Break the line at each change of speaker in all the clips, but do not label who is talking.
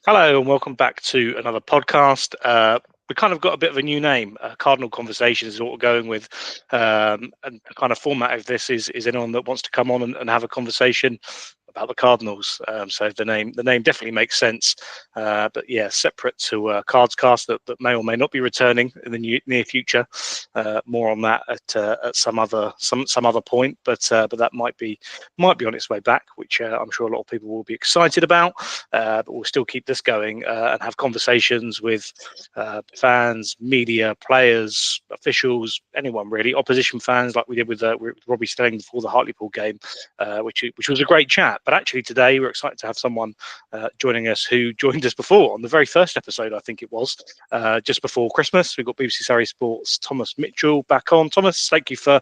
Hello and welcome back to another podcast. We kind of got a bit of a new name. Cardinal Conversations is what we're going with, and the kind of format of this is anyone that wants to come on and have a conversation about the Cardinals. So the name definitely makes sense. But yeah, separate to Cardscast that may or may not be returning in the near future. More on that at some other point. But that might be on its way back, which I'm sure a lot of people will be excited about. But we'll still keep this going and have conversations with fans, media, players, officials, anyone really, opposition fans, like we did with Robbie Stelling before the Hartlepool game, which was a great chat. But actually today we're excited to have someone joining us who joined us before on the very first episode, I think it was, just before Christmas. We've got BBC Surrey Sports Thomas Mitchell back on. Thomas, thank you for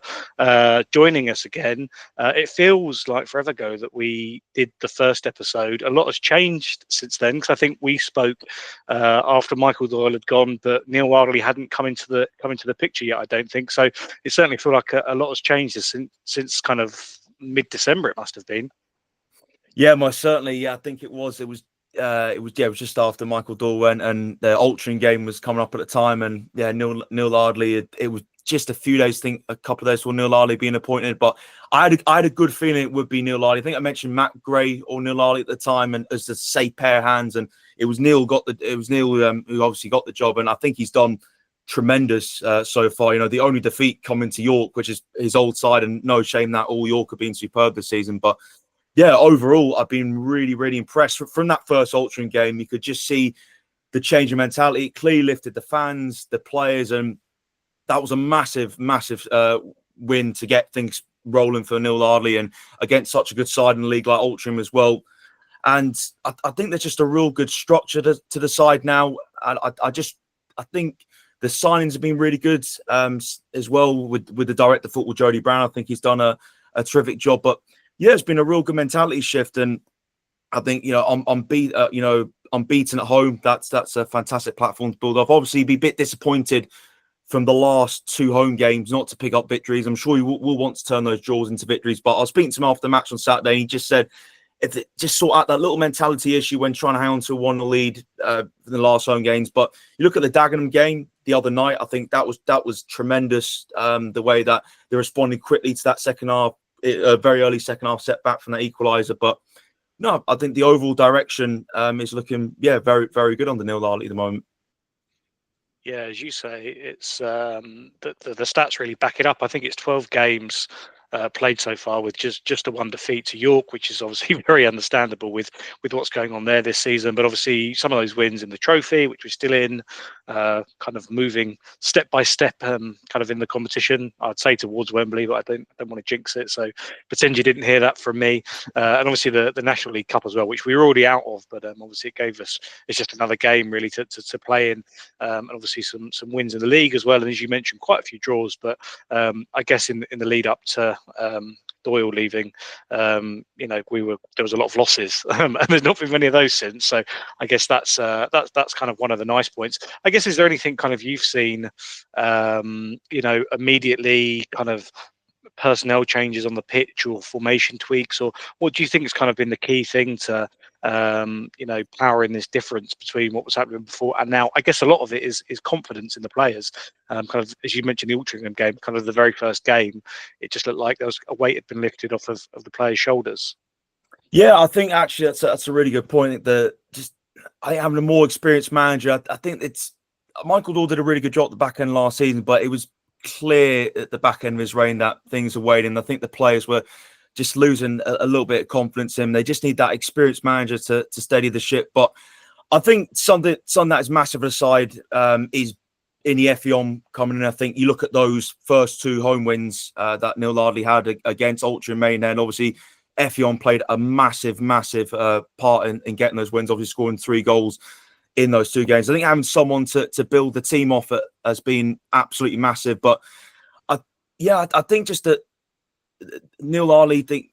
joining us again. It feels like forever ago that we did the first episode. A lot has changed since then, because I think we spoke after Michael Doyle had gone, but Neal Ardley hadn't come into the picture yet, I don't think. So it certainly feels like a lot has changed since kind of mid-December, it must have been.
Yeah, most certainly. Yeah, I think it was. It was just after Michael Doyle went, and the Altrincham game was coming up at the time. And yeah, Neal Ardley. It was just a few days. I think a couple of days for Neal Ardley being appointed. But I had a good feeling it would be Neal Ardley. I think I mentioned Matt Gray or Neal Ardley at the time, and as the safe pair of hands. And it was Neal who obviously got the job, and I think he's done tremendous so far. You know, the only defeat coming to York, which is his old side, and no shame that all York have been superb this season, but. Yeah, overall, I've been really, really impressed. From that first Altrincham game, you could just see the change in mentality. It clearly lifted the fans, the players, and that was a massive, massive win to get things rolling for Neal Ardley and against such a good side in the league like Altrincham as well. And I think there's just a real good structure to the side now. And I think the signings have been really good as well with the director of football, Jody Brown. I think he's done a terrific job, but yeah, it's been a real good mentality shift, and I think I'm beaten at home. That's a fantastic platform to build off. Obviously, be a bit disappointed from the last two home games not to pick up victories. I'm sure you will want to turn those draws into victories. But I was speaking to him after the match on Saturday, and he just said if it just sort out that little mentality issue when trying to hang on to a 1-0 lead for the last home games. But you look at the Dagenham game the other night. I think that was tremendous. The way that they responded quickly to that second half. A very early second half setback from that equaliser, but no, I think the overall direction is looking very, very good under Neal Ardley at the moment.
Yeah, as you say, it's the stats really back it up. I think it's 12 games played so far with just a one defeat to York, which is obviously very understandable with what's going on there this season. But obviously some of those wins in the trophy, which we're still in, kind of moving step by step, kind of in the competition. I'd say towards Wembley, but I don't want to jinx it. So pretend you didn't hear that from me. And obviously the National League Cup as well, which we were already out of, but obviously it gave us. It's just another game really to play in, and obviously some wins in the league as well. And as you mentioned, quite a few draws. But I guess in the lead up to Doyle leaving, there was a lot of losses, and there's not been many of those since. So I guess that's kind of one of the nice points. I guess, is there anything kind of you've seen, immediately kind of personnel changes on the pitch or formation tweaks, or what do you think has kind of been the key thing to powering this difference between what was happening before and now? I guess a lot of it is confidence in the players. Kind of, as you mentioned, the Altrincham game, kind of the very first game, it just looked like there was a weight had been lifted off of the players' shoulders.
Yeah, I think actually that's a really good point. I think having a more experienced manager, I think it's Michael Doyle did a really good job at the back end last season, but it was clear at the back end of his reign that things are waiting. I think the players were just losing a little bit of confidence in him. They just need that experienced manager to steady the ship. But I think something that is massive aside is in the Effiong coming in. I think you look at those first two home wins that Neal Ardley had against Ultra and Maine, and obviously Effiong played a massive part in getting those wins, obviously scoring 3 goals in those 2 games. I think having someone to build the team off it has been absolutely massive. But I think just that Neal Ardley,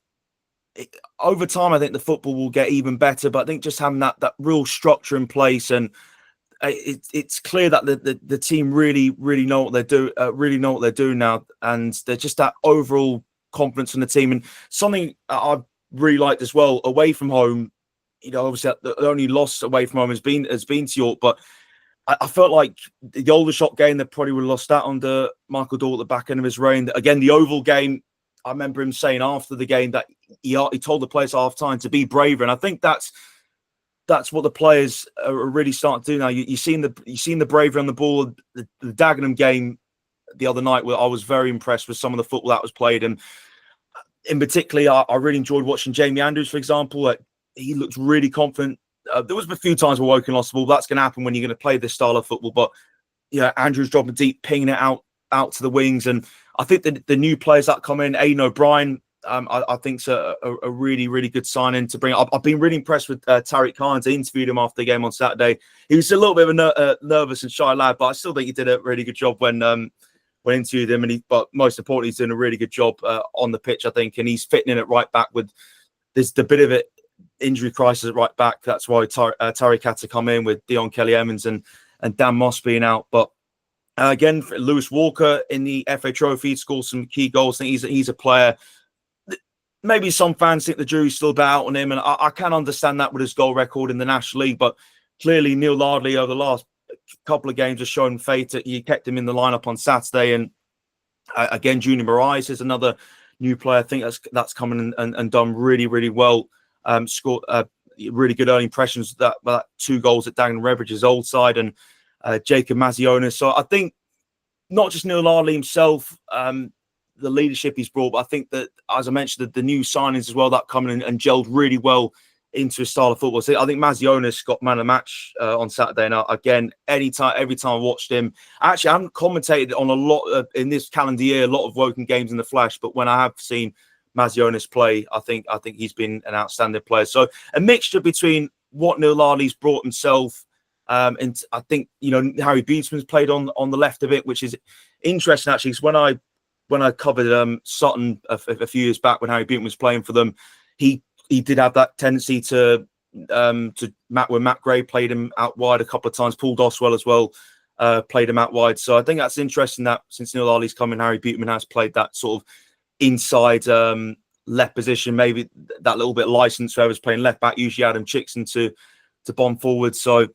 over time, I think the football will get even better. But I think just having that real structure in place, and it's clear that the team really know what they're doing now, and they're just that overall confidence in the team. And something I've really liked as well, away from home, obviously the only loss away from home has been to York, but I felt like the Aldershot game, they probably would have lost that under Michael Dahl at the back end of his reign. Again, the Oval game, I remember him saying after the game that he told the players at half time to be braver, and I think that's what the players are really starting to do now. You've seen the bravery on the ball. The Dagenham game the other night, where I was very impressed with some of the football that was played, and in particular, I really enjoyed watching Jamie Andrews, for example. He looked really confident. There was a few times where Woking lost the ball. That's going to happen when you're going to play this style of football. But Andrews dropping deep, pinging it out to the wings, and I think the new players that come in, Aidan O'Brien, I think's a really, really good signing to bring. I've been really impressed with Tariq Hines. I interviewed him after the game on Saturday. He was a little bit of a nervous and shy lad, but I still think he did a really good job when interviewed him. But most importantly, he's doing a really good job on the pitch, I think, and he's fitting in at right back with there's the bit of it. Injury crisis at right back. That's why Tariq had to come in with Dion Kelly-Emmons and Dan Moss being out. But again, Lewis Walker in the FA Trophy scored some key goals. I think he's a player. Maybe some fans think the jury's still a bit out on him, and I can understand that with his goal record in the National League. But clearly, Neal Ardley over the last couple of games has shown faith. He kept him in the lineup on Saturday, and again, Junior Moraes is another new player. I think that's coming and done really, really well. Scored really good early impressions. That 2 goals at Dagenham Redbridge's old side, and Jacob Mazionis. So I think not just Neal Ardley himself, the leadership he's brought, but I think that, as I mentioned, the new signings as well that come in and gelled really well into his style of football. So I think Mazionis got man of the match on Saturday. And again, every time I watched him, actually, I haven't commentated on a lot in this calendar year, a lot of Woking games in the flesh, but when I have seen Mazionis play, I think he's been an outstanding player. So a mixture between what Neal Ardley's brought himself, and I think Harry Beatsman's played on the left of it, which is interesting actually. Because when I covered Sutton a few years back when Harry Beatman was playing for them, he did have that tendency to when Matt Gray played him out wide a couple of times. Paul Doswell as well played him out wide. So I think that's interesting that since Neal Ardley's come in, Harry Beatman has played that sort of inside left position, maybe that little bit licensed whoever's playing left back, usually Adam Chickson to bomb forward. So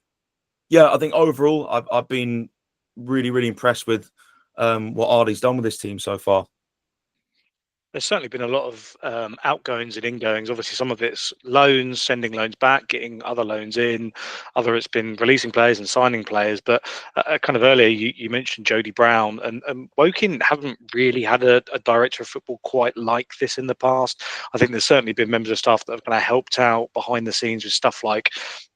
yeah, I think overall I've been really, really impressed with what Ardley's done with this team so far.
There's certainly been a lot of outgoings and ingoings. Obviously, some of it's loans, sending loans back, getting other loans in. Other it's been releasing players and signing players. But kind of earlier, you mentioned Jody Brown, and Woking haven't really had a director of football quite like this in the past. I think there's certainly been members of staff that have kind of helped out behind the scenes with stuff like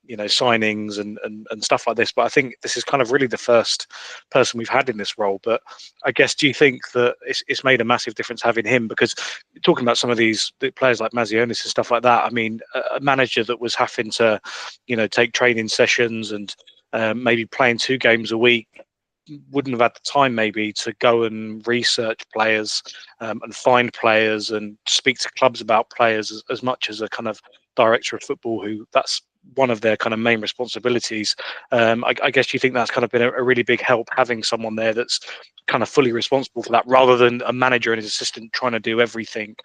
signings and stuff like this, but I think this is kind of really the first person we've had in this role. But I guess, do you think that it's made a massive difference having him? Because talking about some of these players like Mazionis and stuff like that, I mean, a manager that was having to take training sessions and maybe playing 2 games a week wouldn't have had the time maybe to go and research players and find players and speak to clubs about players as much as a kind of director of football who that's one of their kind of main responsibilities. I guess you think that's kind of been a really big help, having someone there that's kind of fully responsible for that, rather than a manager and his assistant trying to do everything,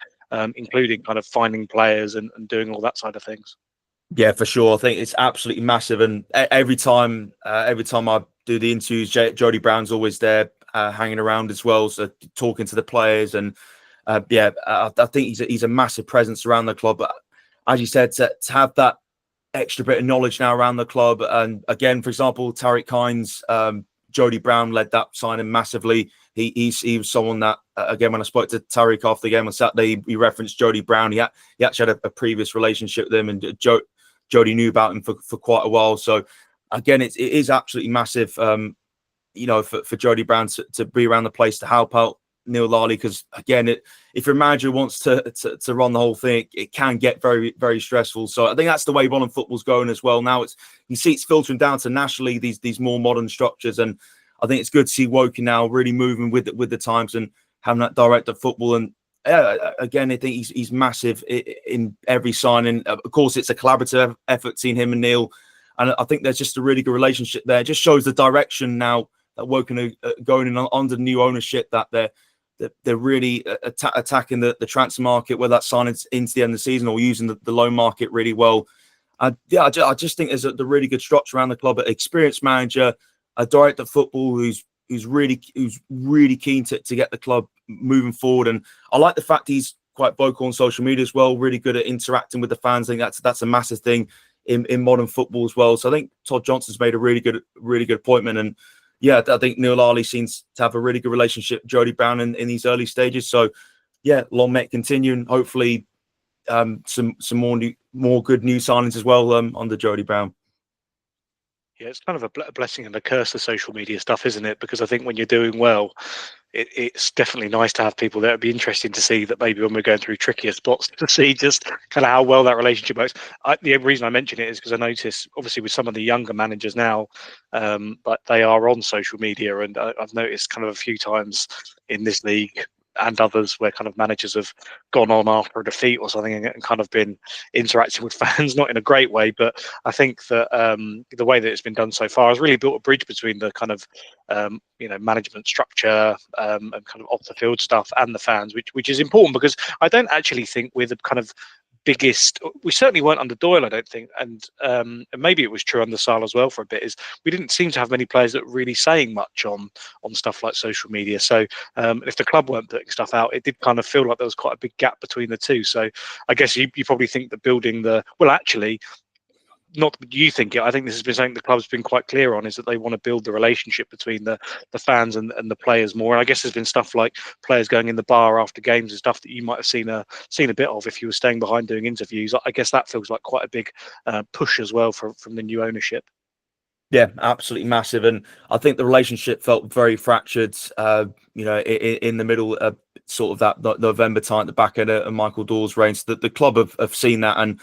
including kind of finding players and doing all that side of things.
Yeah, for sure. I think it's absolutely massive. And every time I do the interviews, Jody Brown's always there, hanging around as well, so talking to the players. And I think he's a massive presence around the club. But as you said, to have that extra bit of knowledge now around the club, and again, for example, Tariq Hines, Jody Brown led that signing massively. He was someone that again, when I spoke to Tariq after the game on Saturday, he referenced Jody Brown. He actually had a previous relationship with him, and Jody knew about him for quite a while. So again, it is absolutely massive, for Jody Brown to be around the place to help out Neal Ardley, because again, if your manager wants to run the whole thing, it can get very, very stressful. So I think that's the way modern football's going as well. Now you see it's filtering down to nationally, these more modern structures, and I think it's good to see Woking now really moving with the times and having that director of football. And again, I think he's massive in every signing. Of course, it's a collaborative effort seeing him and Neil, and I think there's just a really good relationship there. It just shows the direction now that Woking are going in under new ownership, that they're really attacking the transfer market, whether that's signing into the end of the season or using the loan market really well. I just think there's the really good structure around the club, an experienced manager, a director of football who's really keen to get the club moving forward. And I like the fact he's quite vocal on social media as well, really good at interacting with the fans. I think that's a massive thing in modern football as well. So I think Todd Johnson's made a really good appointment. And yeah, I think Neal Ardley seems to have a really good relationship with Jody Brown in these early stages. So yeah, long may it continue, and hopefully some more good new signings as well under Jody Brown.
Yeah, it's kind of a blessing and a curse, the social media stuff, isn't it? Because I think when you're doing well, it's definitely nice to have people that would be interesting to see that maybe when we're going through trickier spots to see just kind of how well that relationship works. The reason I mention it is because I notice, obviously, with some of the younger managers now, but they are on social media, and I've noticed kind of a few times in this league and others where kind of managers have gone on after a defeat or something and kind of been interacting with fans, not in a great way, but I think that the way that it's been done so far has really built a bridge between the kind of management structure and kind of off the field stuff and the fans, which is important, because I don't actually think we're the kind of biggest. We certainly weren't under Doyle, I don't think, and maybe it was true under Sal as well for a bit. Is we didn't seem to have many players that were really saying much on stuff like social media. So if the club weren't putting stuff out, it did kind of feel like there was quite a big gap between the two. So I guess you probably think that building actually, not that you think it, I think this has been something the club's been quite clear on, is that they want to build the relationship between the fans and the players more. And I guess there's been stuff like players going in the bar after games and stuff that you might have seen a bit of if you were staying behind doing interviews. I guess that feels like quite a big push as well from the new ownership.
Yeah, absolutely massive. And I think the relationship felt very fractured, in the middle of sort of that November time at the back end of Michael Doyle's reign. So that the club have seen that, and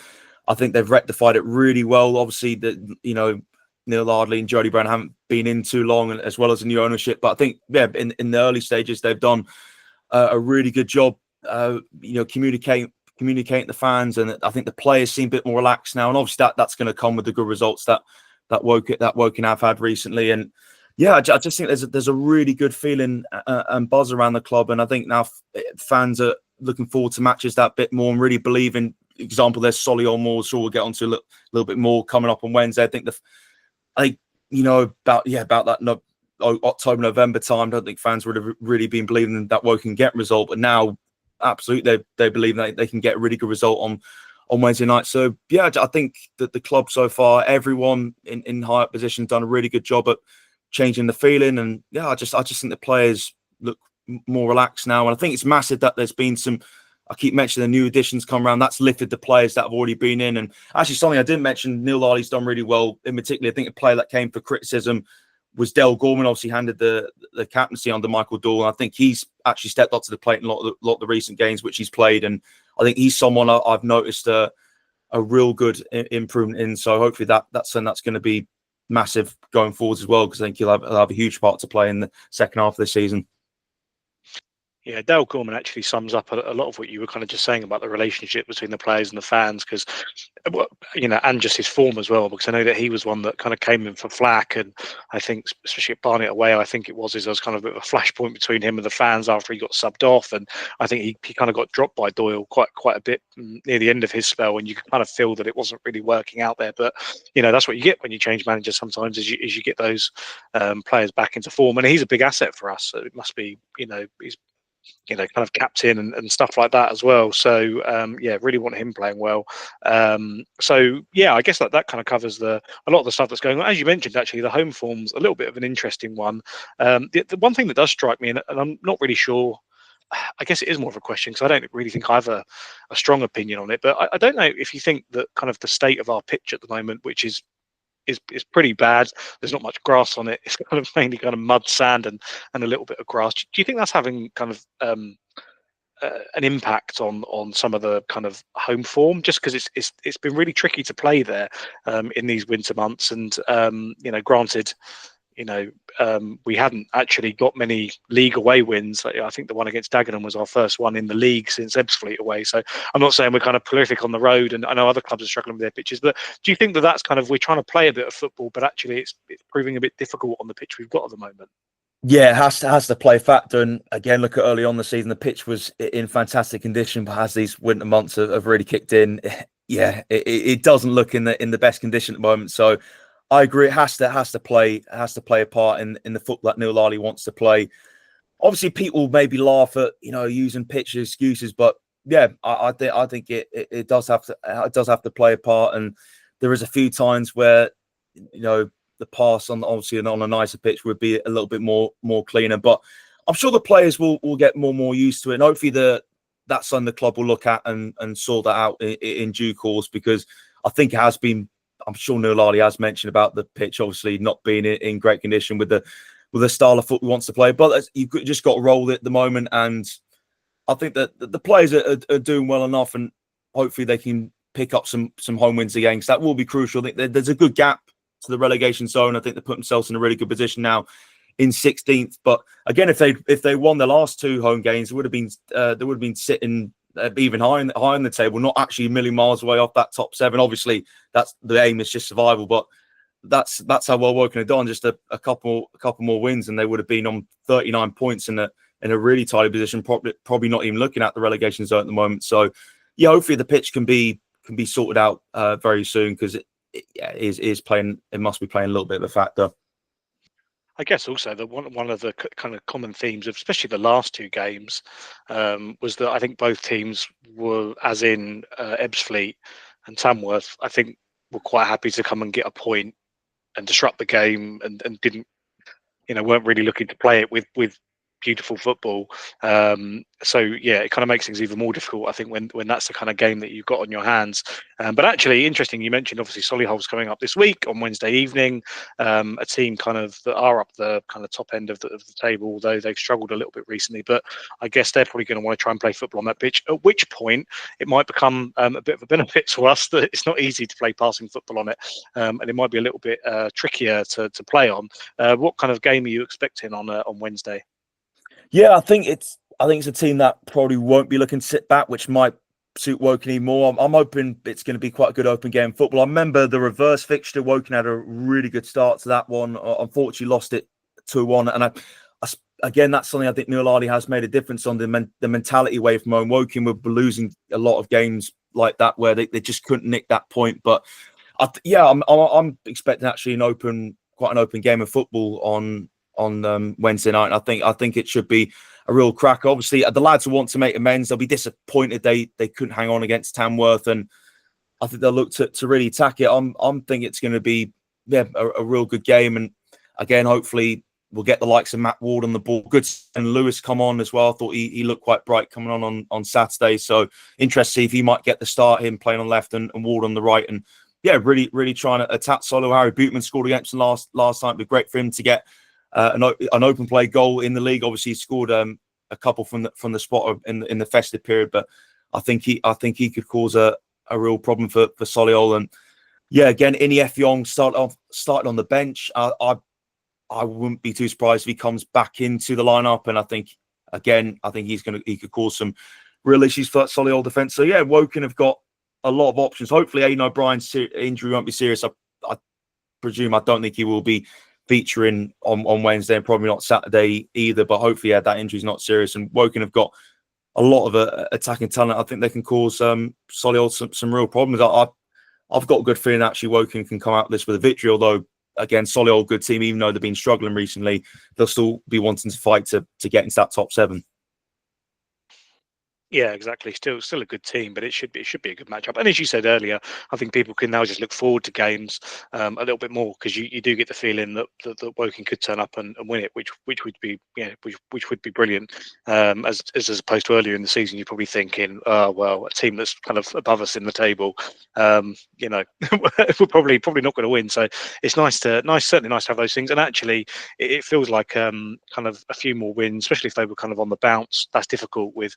I think they've rectified it really well. Obviously, Neal Ardley and Jody Brown haven't been in too long, as well as the new ownership. But I think, in the early stages, they've done a really good job, communicating the fans, and I think the players seem a bit more relaxed now. And obviously, that's going to come with the good results that Woking have had recently. And yeah, I just think there's a really good feeling and buzz around the club, and I think now fans are looking forward to matches that bit more and really believe in. Example, there's Solihull Moors, so we'll get onto a little bit more coming up on Wednesday. I think about that October, November time, I don't think fans would have really been believing that Woking get result, but now absolutely they believe that they can get a really good result on Wednesday night. So yeah, I think that the club so far, everyone in high up position, done a really good job at changing the feeling. And yeah, I just think the players look more relaxed now, and I think it's massive that there's been some. I keep mentioning the new additions come around. That's lifted the players that have already been in. And actually, something I didn't mention, Neal Ardley's done really well. In particular, I think a player that came for criticism was Del Gorman. Obviously, handed the captaincy under Michael Doyle. And I think he's actually stepped up to the plate in a lot of the recent games which he's played. And I think he's someone I've noticed a real good improvement in. So hopefully that's going to be massive going forwards as well, because I think he'll have a huge part to play in the second half of the season.
Yeah, Dale Gorman actually sums up a lot of what you were kind of just saying about the relationship between the players and the fans, because, and just his form as well, because I know that he was one that kind of came in for flack, and I think, especially at Barnet away, I think there was kind of a bit of a flashpoint between him and the fans after he got subbed off, and I think he kind of got dropped by Doyle quite a bit near the end of his spell, and you could kind of feel that it wasn't really working out there. But that's what you get when you change managers sometimes, is you get those players back into form, and he's a big asset for us. So it must be, he's kind of captain and stuff like that as well. So really want him playing well. So yeah, I guess that kind of covers a lot of the stuff that's going on. As you mentioned, actually, the home form's a little bit of an interesting one. The one thing that does strike me, and I'm not really sure, I guess it is more of a question, because I don't really think I have a strong opinion on it, but I don't know if you think that kind of the state of our pitch at the moment, which is pretty bad. There's not much grass on it. It's kind of mainly kind of mud, sand, and a little bit of grass. Do you think that's having kind of an impact on some of the kind of home form? Just because it's been really tricky to play there in these winter months, and granted, we hadn't actually got many league away wins. I think the one against Dagenham was our first one in the league since Ebbsfleet away. So I'm not saying we're kind of prolific on the road, and I know other clubs are struggling with their pitches, but do you think that that's kind of, we're trying to play a bit of football, but actually it's proving a bit difficult on the pitch we've got at the moment?
Yeah, it has to play factor. And again, look at early on the season, the pitch was in fantastic condition, but as these winter months have really kicked in, yeah, it doesn't look in the best condition at the moment. So I agree. It has to play a part in the football that Neal Ardley wants to play. Obviously, people maybe laugh at using pitch excuses, but yeah, I think it does have to play a part. And there is a few times where the pass on obviously on a nicer pitch would be a little bit more cleaner. But I'm sure the players will get more and more used to it, and hopefully that's something the club will look at and sort that out in due course, because I think it has been. I'm sure Neal Ardley has mentioned about the pitch obviously not being in great condition with the style of football he wants to play, but you've just got to roll it at the moment. And I think that the players are doing well enough, and hopefully they can pick up some home wins again, because that will be crucial. I think there's a good gap to the relegation zone. I think they put themselves in a really good position now in 16th. But again, if they won the last two home games, they would have been sitting even high in the table, not actually a million miles away off that top 7. Obviously, that's the aim, is just survival, but that's how well Woking had done. Just a couple more wins, and they would have been on 39 points in a really tight position. Probably not even looking at the relegation zone at the moment. So yeah, hopefully the pitch can be sorted out very soon, because it is playing. It must be playing a little bit of a factor.
I guess also that one of the kind of common themes of especially the last two games was that I think both teams were, as in Ebbsfleet and Tamworth, I think were quite happy to come and get a point and disrupt the game, and didn't, weren't really looking to play it with beautiful football. So yeah, it kind of makes things even more difficult, I think, when that's the kind of game that you've got on your hands. But actually, interesting, you mentioned obviously Solihull's coming up this week on Wednesday evening. A team kind of that are up the kind of top end of the table, although they've struggled a little bit recently. But I guess they're probably going to want to try and play football on that pitch. At which point, it might become a bit of a benefit to us that it's not easy to play passing football on it, and it might be a little bit trickier to play on. What kind of game are you expecting on Wednesday?
Yeah, I think it's a team that probably won't be looking to sit back, which might suit Woking even more. I'm hoping it's going to be quite a good open game of football. I remember the reverse fixture. Woking had a really good start to that one. Unfortunately, lost it 2-1. And again, that's something I think Neal Ardley has made a difference on the mentality away from home. Woking were losing a lot of games like that where they just couldn't nick that point. But I'm expecting actually quite an open game of football on Wednesday night. And I think it should be a real crack. Obviously, the lads will want to make amends. They'll be disappointed they couldn't hang on against Tamworth, and I think they'll look to really attack it. I'm thinking it's going to be a real good game. And again, hopefully we'll get the likes of Matt Ward on the ball. Good, and Lewis come on as well. I thought he looked quite bright coming on Saturday. So interested to see if he might get the start, him playing on left and Ward on the right. And yeah, really trying to attack Solihull. Harry Bootman scored against them last time. It'd be great for him to get an open play goal in the league. Obviously, he scored a couple from the spot in the festive period, but I think he could cause a real problem for Solihull. And yeah, again, Innie Effiong started on the bench. I wouldn't be too surprised if he comes back into the lineup. And I think he could cause some real issues for Solihull defence. So yeah, Woking have got a lot of options. Hopefully, Aidan O'Brien's injury won't be serious. I presume. I don't think he will be featuring on Wednesday, and probably not Saturday either. But hopefully, that injury's not serious. And Woking have got a lot of attacking talent. I think they can cause Solihull some real problems. I've got a good feeling actually Woking can come out of this with a victory. Although again, Solihull, good team, even though they've been struggling recently, they'll still be wanting to fight to get into that top 7.
Yeah, exactly. Still a good team, but it should be a good matchup. And as you said earlier, I think people can now just look forward to games a little bit more, because you do get the feeling that Woking could turn up and win it, which would be which would be brilliant. As opposed to earlier in the season, you're probably thinking, oh well, a team that's kind of above us in the table, we're probably not going to win. So it's certainly nice to have those things. And actually, it feels like kind of a few more wins, especially if they were kind of on the bounce. That's difficult with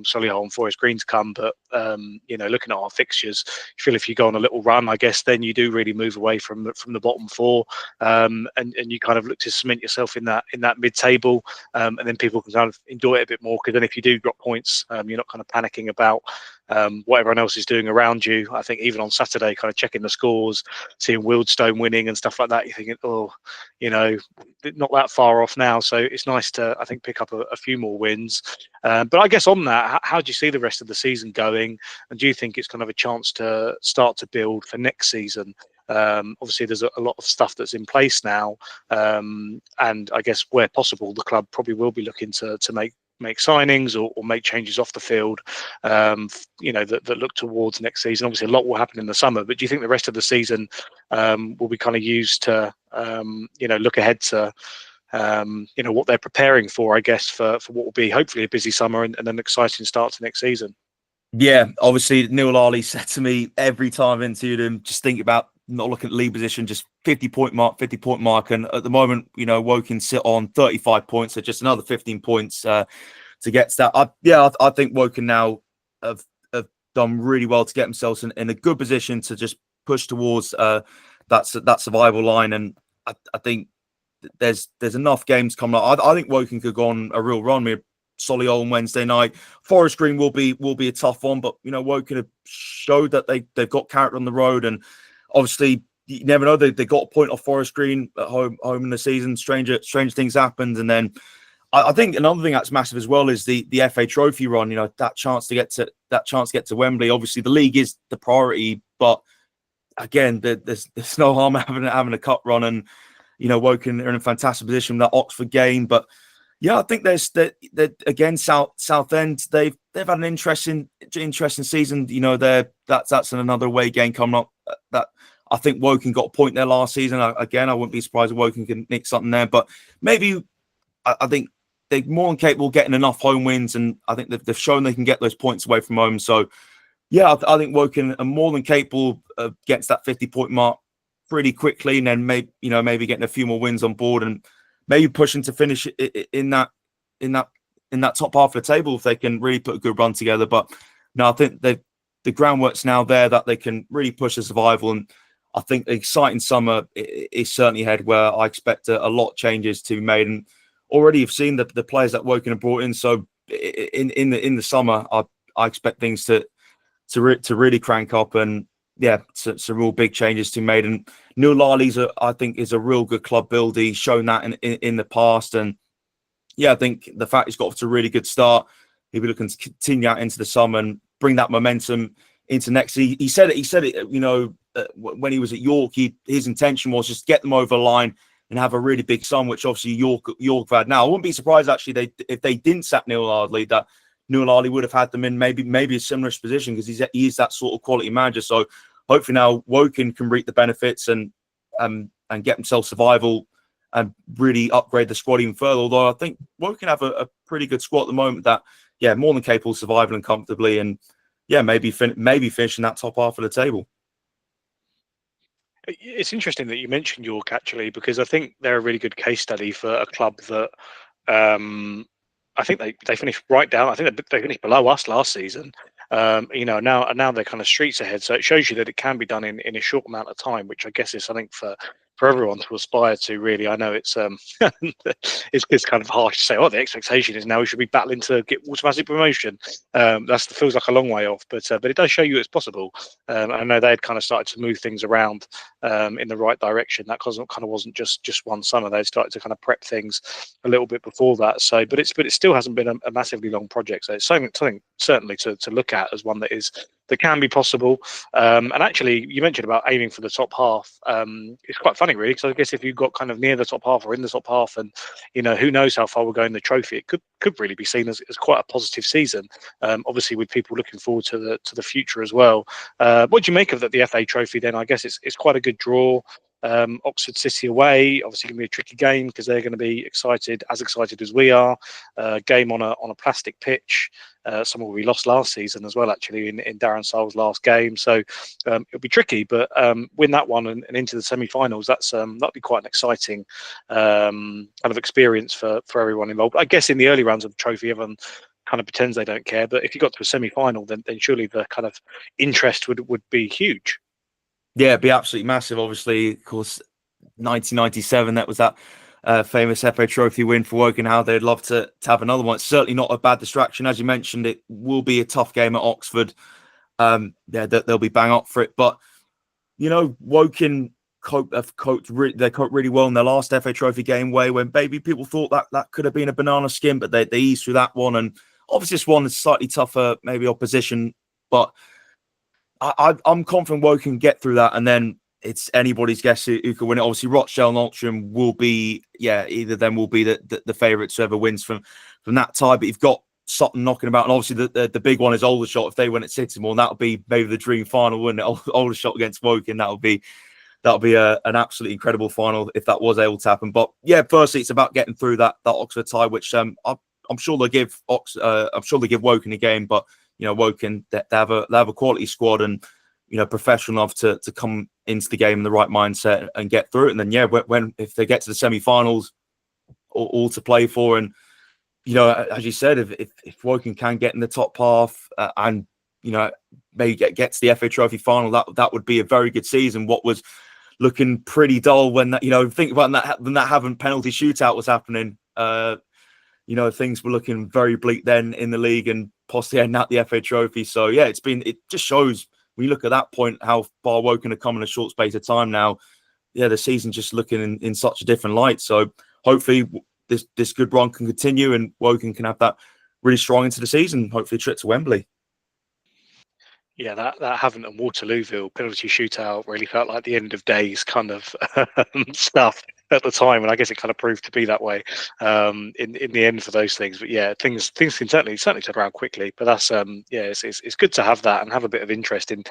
Solihull and Forest Green to come, but looking at our fixtures, you feel if you go on a little run, I guess then you do really move away from the bottom 4, and you kind of look to cement yourself in that mid-table, and then people can kind of enjoy it a bit more, because then if you do drop points, you're not kind of panicking about what everyone else is doing around you. I think even on Saturday, kind of checking the scores, seeing Wildstone winning and stuff like that, you're thinking, oh, not that far off now. So it's nice to, I think, pick up a few more wins. But I guess on that, how do you see the rest of the season going? And do you think it's kind of a chance to start to build for next season? Obviously, there's a lot of stuff that's in place now, and I guess where possible, the club probably will be looking to make signings or make changes off the field, that look towards next season. Obviously, a lot will happen in the summer, but do you think the rest of the season will be kind of used to, look ahead to, what they're preparing for, I guess, for what will be hopefully a busy summer and an exciting start to next season?
Yeah, obviously, Neal Ardley said to me every time I interviewed him, just think about not looking at league position, just 50-point mark. And at the moment, Woking sit on 35 points, so just another 15 points to get to that. I think Woking now have done really well to get themselves in a good position to just push towards that survival line. And I think there's enough games coming up. I think Woking could go on a real run. Solihull on Wednesday night. Forest Green will be a tough one, but Woking have showed that they've got character on the road, and obviously you never know. They got a point off Forest Green at home in the season. Strange things happened, and then I think another thing that's massive as well is the FA Trophy run. That chance to get to Wembley. Obviously, the league is the priority, but again, there's no harm having a cup run, and Woking are in a fantastic position with that Oxford game, but. Yeah, I think there's that again. Southend, they've had an interesting season. That's another away game coming up. That I think Woking got a point there last season. I wouldn't be surprised if Woking can nick something there. But maybe I think they're more than capable of getting enough home wins, and I think they've shown they can get those points away from home. So yeah, I think Woking are more than capable of getting to that 50-point mark pretty quickly, and then maybe getting a few more wins on board and. Maybe pushing to finish in that top half of the table if they can really put a good run together. But no, I think the groundwork's now there that they can really push the survival. And I think the exciting summer is certainly ahead, where I expect a lot of changes to be made. And already you've seen the players that Woking have brought in. So in the summer, I expect things to really crank up, and yeah, some real big changes to be made. And Neal Ardley's, I think, is a real good club builder. He's shown that in the past. And yeah, I think the fact he's got off to a really good start, he'll be looking to continue out into the summer and bring that momentum into next. He said it, when he was at York, his intention was just get them over the line and have a really big sum, which obviously York have had. Now, I wouldn't be surprised, actually, if they didn't sack Neal Ardley, that Neal Ardley would have had them in maybe a similar position, because he is that sort of quality manager. So hopefully now Woking can reap the benefits and get themselves survival and really upgrade the squad even further. Although I think Woking have a pretty good squad at the moment that, yeah, more than capable of surviving comfortably, and yeah, maybe finishing that top half of the table.
It's interesting that you mentioned York, actually, because I think they're a really good case study for a club that I think they finished right down. I think they finished below us last season. Now they're kind of streets ahead. So it shows you that it can be done in a short amount of time, which I guess is something for everyone to aspire to. Really, I know it's it's kind of harsh to say. Oh, the expectation is now we should be battling to get automatic promotion. That feels like a long way off, but it does show you it's possible. I know they had kind of started to move things around in the right direction. That kind of wasn't just one summer. They started to kind of prep things a little bit before that. So, but it still hasn't been a massively long project. So it's something certainly to look at as one that can be possible. And actually, you mentioned about aiming for the top half. It's quite funny, really, because I guess if you got kind of near the top half or in the top half, and who knows how far we'll go in the trophy, it could really be seen as quite a positive season. Obviously, with people looking forward to the future as well. What do you make of the FA Trophy? Then I guess it's quite a good draw. Oxford City away, obviously going to be a tricky game because they're going to be as excited as we are. Game on a plastic pitch, somewhere we lost last season as well, actually, in Darren Sarll's last game. So it'll be tricky, but win that one and into the semi-finals. That'll be quite an exciting kind of experience for everyone involved. I guess in the early rounds of the trophy, everyone kind of pretends they don't care, but if you got to a semi-final, then surely the kind of interest would be huge.
Yeah, it'd be absolutely massive. Obviously, of course, 1997, that was that famous FA Trophy win for Woking, how they'd love to have another one. It's certainly not a bad distraction. As you mentioned, it will be a tough game at Oxford. They'll be bang up for it. But, Woking coped really well in their last FA Trophy game when maybe people thought that could have been a banana skin, but they eased through that one. And obviously this one is slightly tougher, maybe opposition, but I'm confident Woking can get through that, and then it's anybody's guess who can win it. Obviously, Rochdale and Altrincham will be, either of them will be the favourites, whoever wins from that tie. But you've got Sutton knocking about, and obviously the big one is Aldershot. If they win at Sittingbourne, that would be maybe the dream final, wouldn't it? Aldershot against Woking, that would be an absolutely incredible final if that was able to happen. But firstly, it's about getting through that Oxford tie, which I'm sure they'll give Woking a game, but Woking they have a quality squad and professional enough to come into the game in the right mindset and get through it. And then if they get to the semi-finals, all to play for. And as you said, if Woking can get in the top half and maybe get to the FA Trophy final, that would be a very good season. What was looking pretty dull when think about that when that Havant penalty shootout was happening. Things were looking very bleak then in the league and possibly heading out the FA Trophy. So it just shows when you look at that point how far Woking have come in a short space of time now. The season's just looking in such a different light. So hopefully this good run can continue and Woking can have that really strong into the season. Hopefully a trip to Wembley.
Yeah, that Havant and Waterlooville penalty shootout really felt like the end of days kind of stuff at the time, and I guess it kind of proved to be that way in the end for those things. But things can certainly turn around quickly. But that's it's good to have that and have a bit of interest in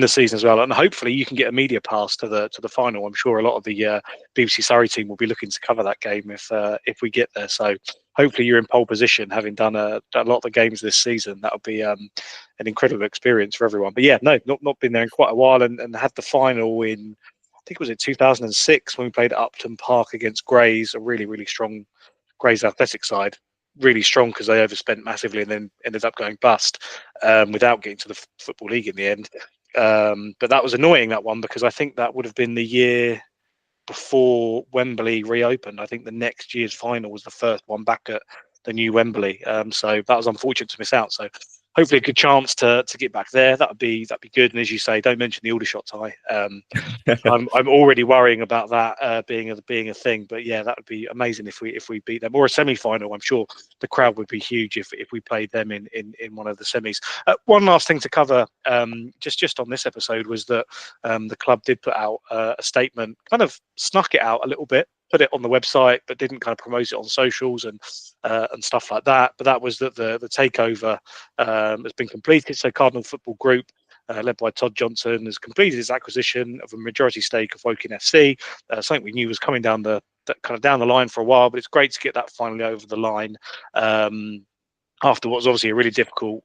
the season as well. And hopefully you can get a media pass to the final. I'm sure a lot of the BBC Surrey team will be looking to cover that game if we get there. So hopefully you're in pole position, having done a lot of the games this season. That would be an incredible experience for everyone. But not been there in quite a while, and had the final in, I think it was in 2006 when we played at Upton Park against Grays, a really, really strong Grays athletic side. Really strong because they overspent massively and then ended up going bust without getting to the Football League in the end. But that was annoying, that one, because I think that would have been the year before Wembley reopened. I think the next year's final was the first one back at the new Wembley. So that was unfortunate to miss out. So hopefully a good chance to get back there. That'd be good. And as you say, don't mention the Aldershot tie. I'm already worrying about that being a thing. But that would be amazing if we beat them, or a semi-final. I'm sure the crowd would be huge if we played them in one of the semis. One last thing to cover just on this episode was that the club did put out a statement, kind of snuck it out a little bit, put it on the website, but didn't kind of promote it on socials and stuff like that. But that was that the takeover has been completed. So Cardinal Football Group, led by Todd Johnson, has completed its acquisition of a majority stake of Woking FC. Something we knew was coming down the line for a while, but it's great to get that finally over the line after what was obviously a really difficult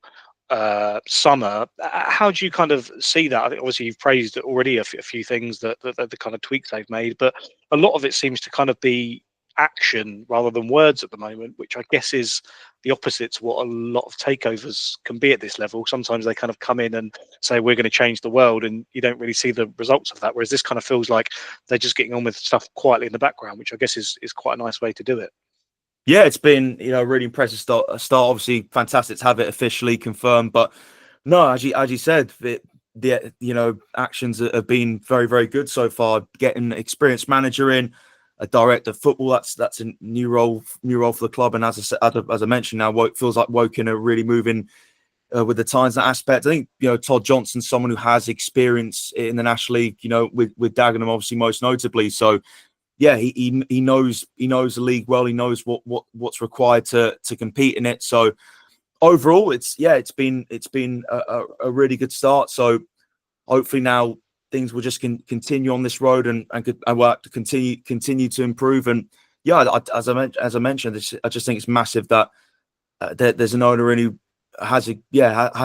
summer. How do you kind of see that? I think obviously you've praised already a few things that the kind of tweaks they've made, but a lot of it seems to kind of be action rather than words at the moment, which I guess is the opposite to what a lot of takeovers can be at this level. Sometimes they kind of come in and say we're going to change the world, and you don't really see the results of that, whereas this kind of feels like they're just getting on with stuff quietly in the background, which I guess is quite a nice way to do it.
It's been a really impressive start. Obviously, fantastic to have it officially confirmed. But no, as you said, the actions have been very, very good so far. Getting an experienced manager in, a director of football, that's a new role for the club. And as I mentioned, now feels like Woking are really moving with the times in that aspect. I think Todd Johnson's someone who has experience in the National League. With Dagenham obviously most notably. So. He knows the league well. He knows what's required to compete in it. So overall, it's been a really good start. So hopefully now things will just continue on this road and work to continue to improve. And as I mentioned, I just think it's massive that there's an owner who has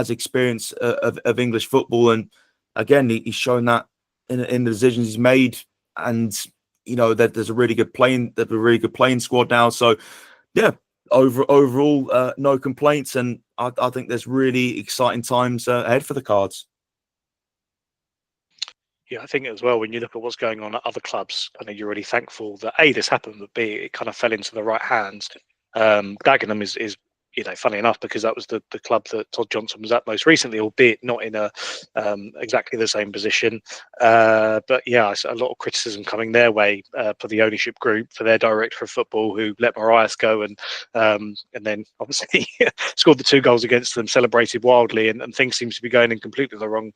experience of English football, and again he's shown that in the decisions he's made. And that there's a really good playing squad now. So overall, no complaints, and I think there's really exciting times ahead for the Cards.
Yeah, I think as well, when you look at what's going on at other clubs, I know you're really thankful that this happened, but B, it kind of fell into the right hands. Dagenham is funny enough, because that was the club that Todd Johnson was at most recently, albeit not in a exactly the same position. But yeah, a lot of criticism coming their way for the ownership group, for their director of football, who let Marias go and then obviously scored the 2 goals against them, celebrated wildly, and things seem to be going in completely the wrong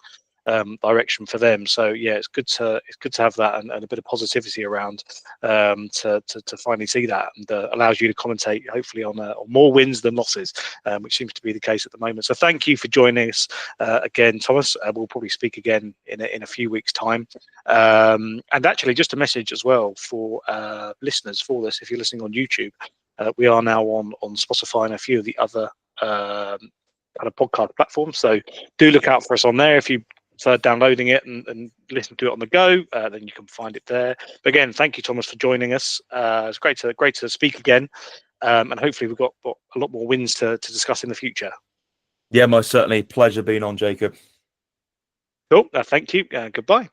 direction for them. So yeah, it's good to have that, and a bit of positivity around to finally see that, and allows you to commentate hopefully on more wins than losses, which seems to be the case at the moment. So thank you for joining us again, Thomas. We'll probably speak again in a few weeks' time. And actually, just a message as well for listeners for this: if you're listening on YouTube, we are now on Spotify and a few of the other kind of podcast platforms. So do look out for us on there. If you prefer downloading it and listen to it on the go, then you can find it there. But again, thank you, Thomas, for joining us. It's great to speak again, and hopefully we've got a lot more wins to discuss in the future.
Yeah, most certainly. Pleasure being on, Jacob.
Cool. Thank you. Goodbye.